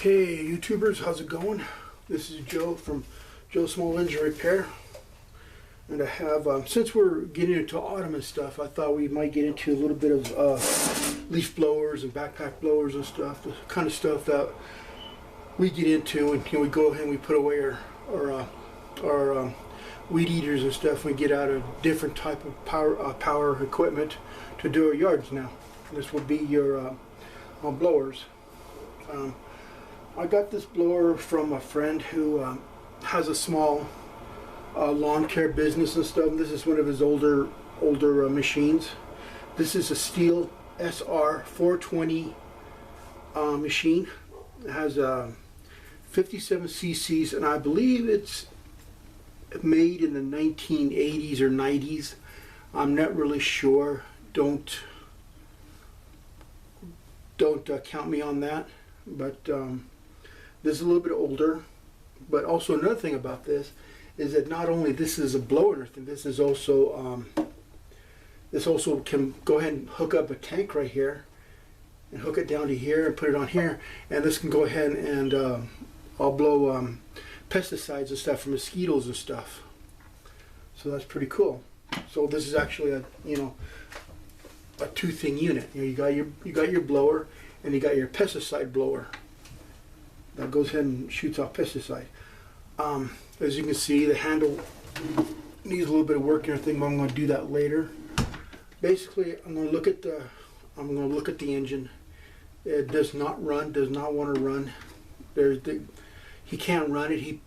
Hey YouTubers, how's it going? This is Joe from Joe Small Engine Repair, and I have since we're getting into autumn and stuff, I thought we might get into a little bit of leaf blowers and backpack blowers and stuff, the kind of stuff that we get into, and we go ahead and we put away our weed eaters and stuff. We get out a different type of power equipment to do our yards now. This will be your blowers. I got this blower from a friend who has a small lawn care business and stuff. This is one of his older machines. This is a stihl SR 420 machine. It has 57 cc's, and I believe it's made in the 1980s or 90s. I'm not really sure. Don't count me on that. But this is a little bit older. But also another thing about this is that not only this is a blower and everything, this is also this also can go ahead and hook up a tank right here and hook it down to here and put it on here, and this can go ahead and I'll blow pesticides and stuff for mosquitoes and stuff. So that's pretty cool. So this is actually a a two-thing unit. You got your blower and you got your pesticide blower that goes ahead and shoots off pesticide. As you can see, the handle needs a little bit of work and everything, but I'm going to do that later. Basically, I'm going to look at the engine. It does not run. Does not want to run. He can't run it.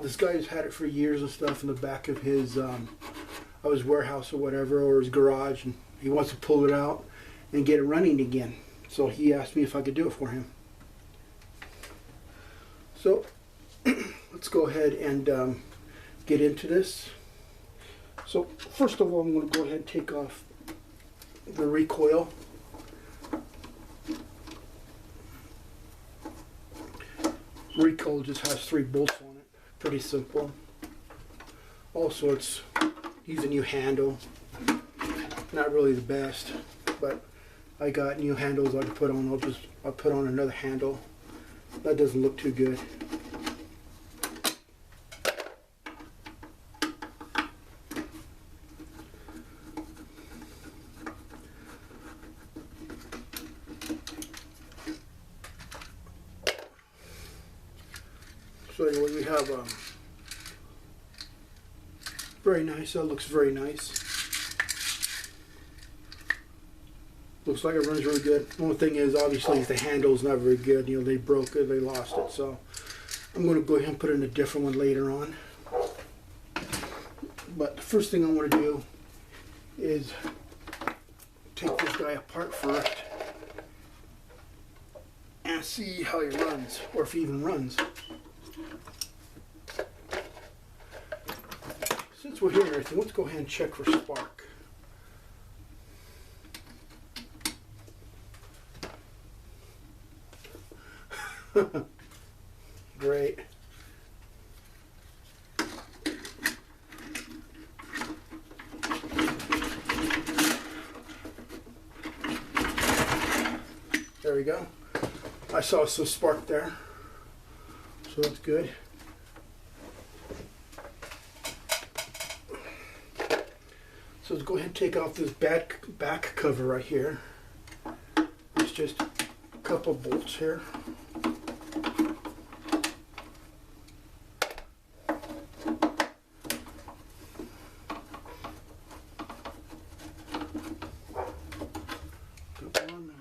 This guy's had it for years and stuff in the back of his warehouse or whatever, or his garage, and he wants to pull it out and get it running again. So he asked me if I could do it for him. So let's go ahead and get into this. So first of all, I'm going to go ahead and take off the recoil. Recoil just has 3 bolts on it. Pretty simple. Also, he's a new handle. Not really the best, but I got new handles I can put on. I'll put on another handle. That doesn't look too good. So anyway, we have very nice. That looks very nice. Looks like it runs really good. The only thing is, obviously, the handle's not very good. They broke it, they lost it. So I'm going to go ahead and put in a different one later on. But the first thing I want to do is take this guy apart first and see how he runs, or if he even runs. Since we're here and everything, let's go ahead and check for spark. Great. There we go. I saw some spark there, so that's good. So let's go ahead and take off this back cover right here. It's just a couple bolts here. One,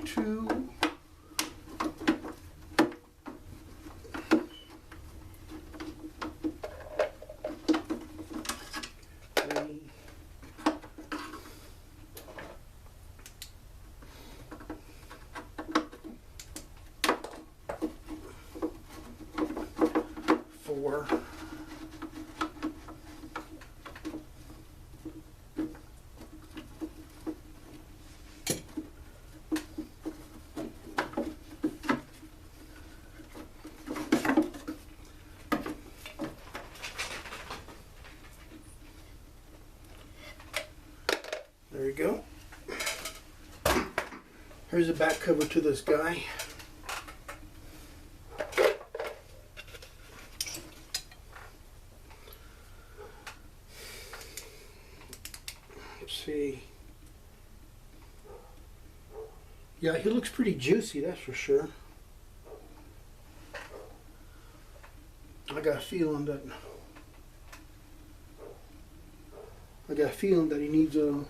two. Four. There you go. Here's the back cover to this guy. Yeah, he looks pretty juicy, that's for sure. I got a feeling that he needs a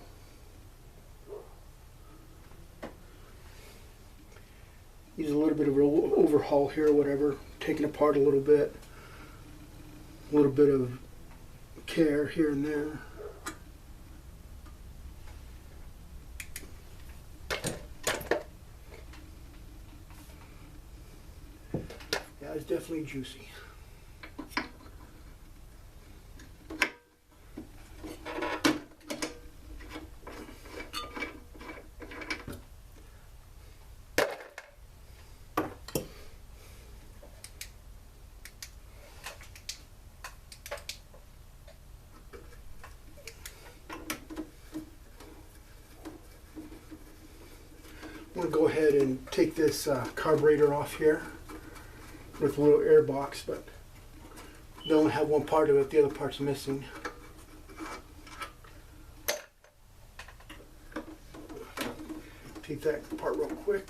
little bit of an overhaul here, or whatever, taken apart a little bit of care here and there. Yeah, it's definitely juicy. I'm going to go ahead and take this carburetor off here with a little air box, but they only have one part of it, the other part's missing. Take that apart real quick.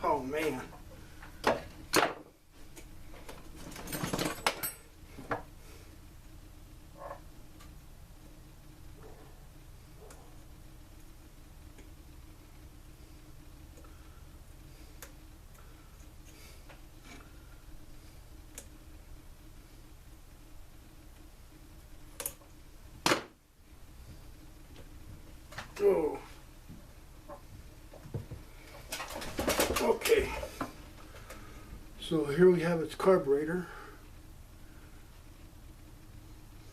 Oh man. Oh. Okay. So here we have its carburetor.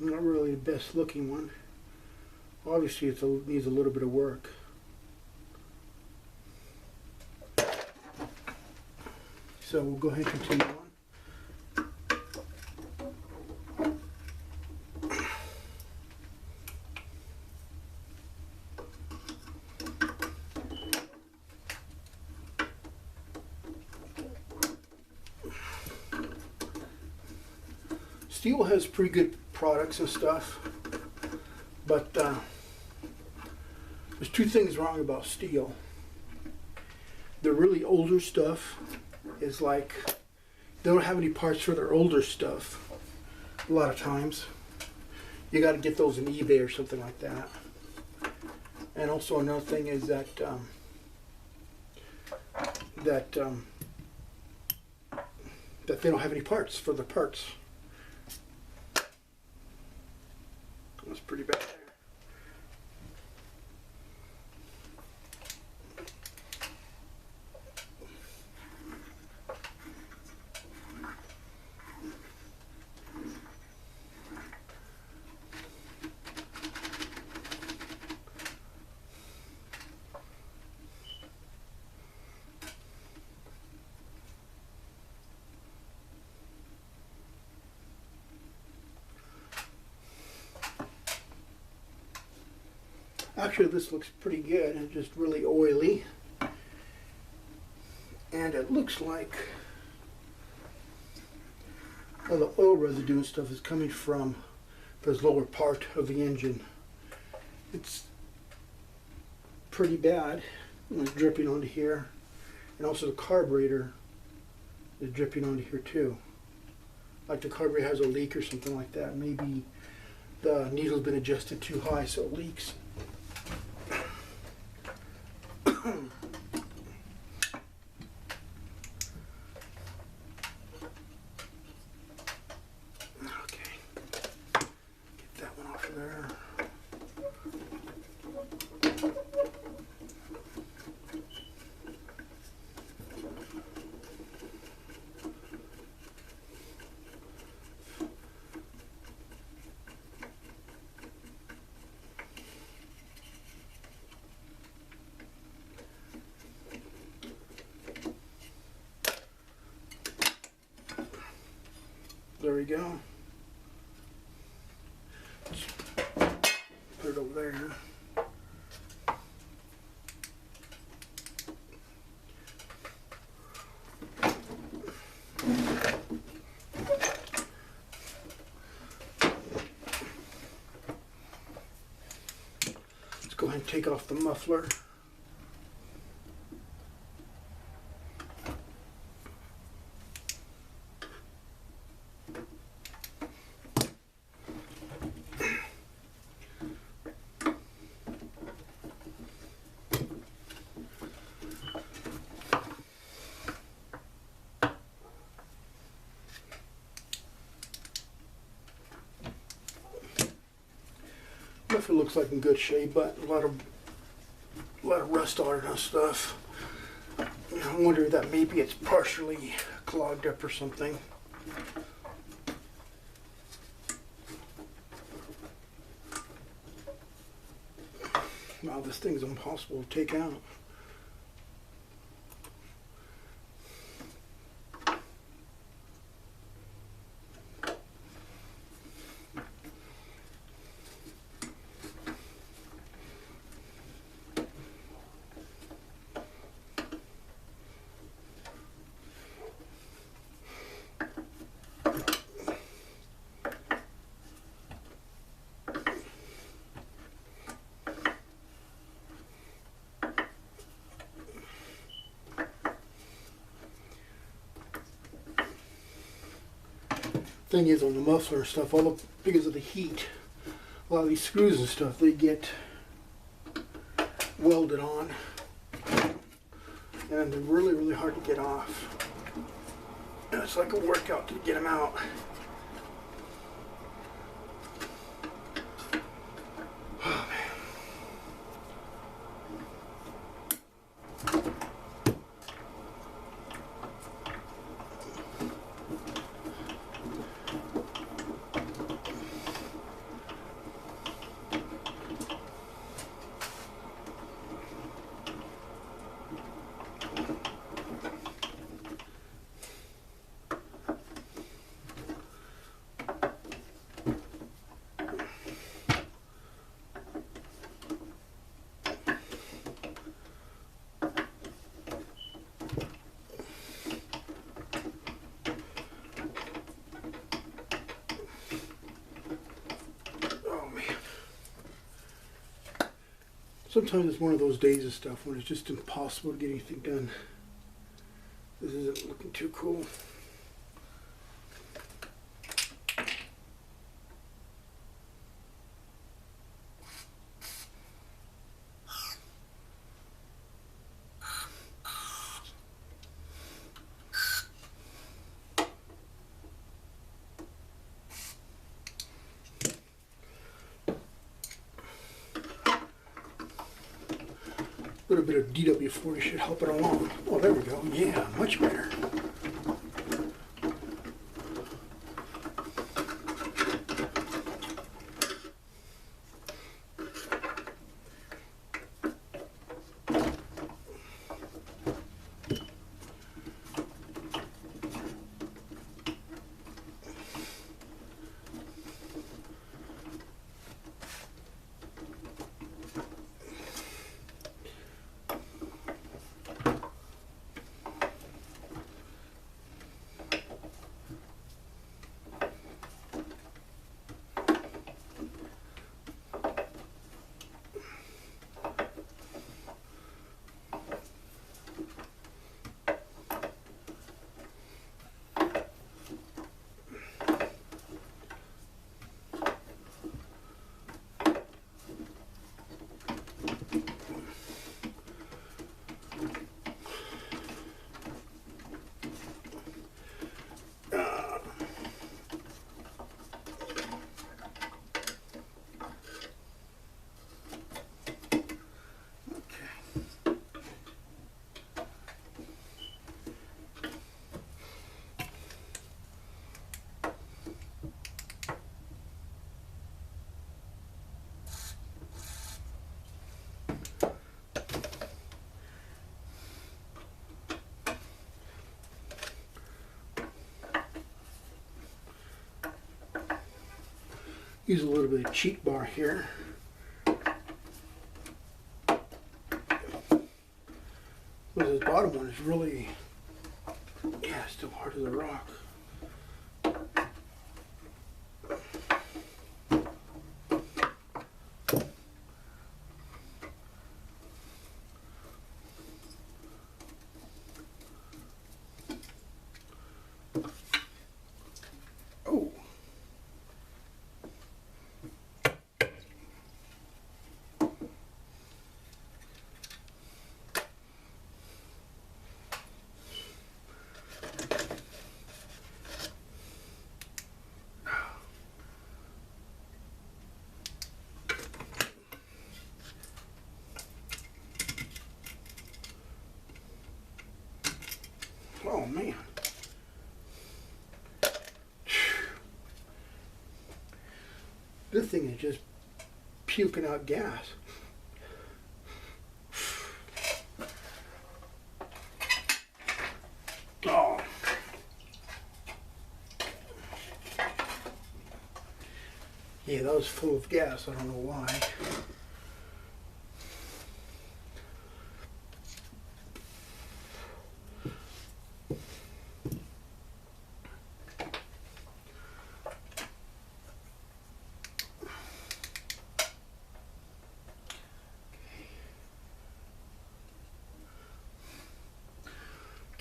Not really the best looking one. Obviously it needs a little bit of work. So we'll go ahead and continue on. Stihl has pretty good products and stuff, but there's two things wrong about Stihl. The really older stuff is like, they don't have any parts for their older stuff a lot of times. You got to get those in eBay or something like that. And also another thing is that that they don't have any parts for the parts. That's pretty bad there. Actually, this looks pretty good. It's just really oily. And it looks like all the oil residue and stuff is coming from this lower part of the engine. It's pretty bad. It's dripping onto here. And also the carburetor is dripping onto here too. Like the carburetor has a leak or something like that. Maybe the needle's been adjusted too high so it leaks. Okay. we go. Just put it over there. Let's go ahead and take off the muffler. It looks like in good shape, but a lot of rust on it and stuff. I wonder if that maybe it's partially clogged up or something. Wow, this thing's impossible to take out. Thing is, on the muffler and stuff, because of the heat, a lot of these screws and stuff, they get welded on, and they're really hard to get off. And it's like a workout to get them out. Oh, man. Sometimes it's one of those days of stuff when it's just impossible to get anything done. This isn't looking too cool. A little bit of DW40 should help it along. Oh, there we go. Yeah, much better. use a little bit of cheat bar here. This bottom one is really, yeah, still hard as a rock. Oh. Oh man. This thing is just puking out gas. Oh. Yeah, that was full of gas. I don't know why.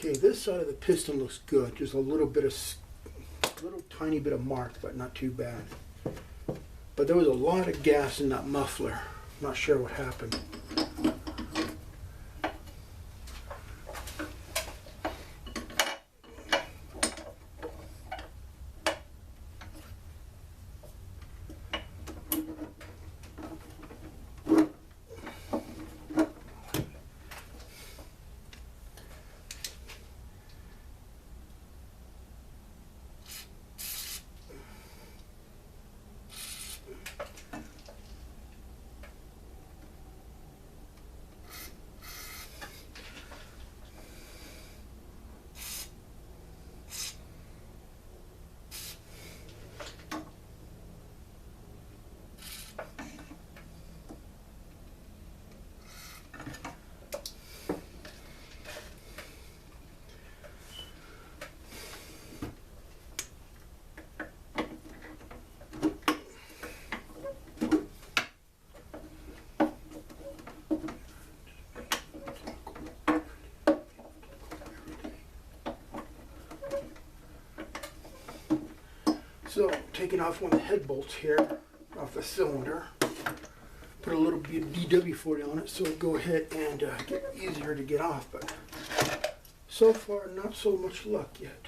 Okay, this side of the piston looks good. Just a little bit of, tiny bit of mark, but not too bad. But there was a lot of gas in that muffler. Not sure what happened. So, taking off one of the head bolts here off the cylinder, put a little bit of DW40 on it so it'll go ahead and get easier to get off, but so far not so much luck yet.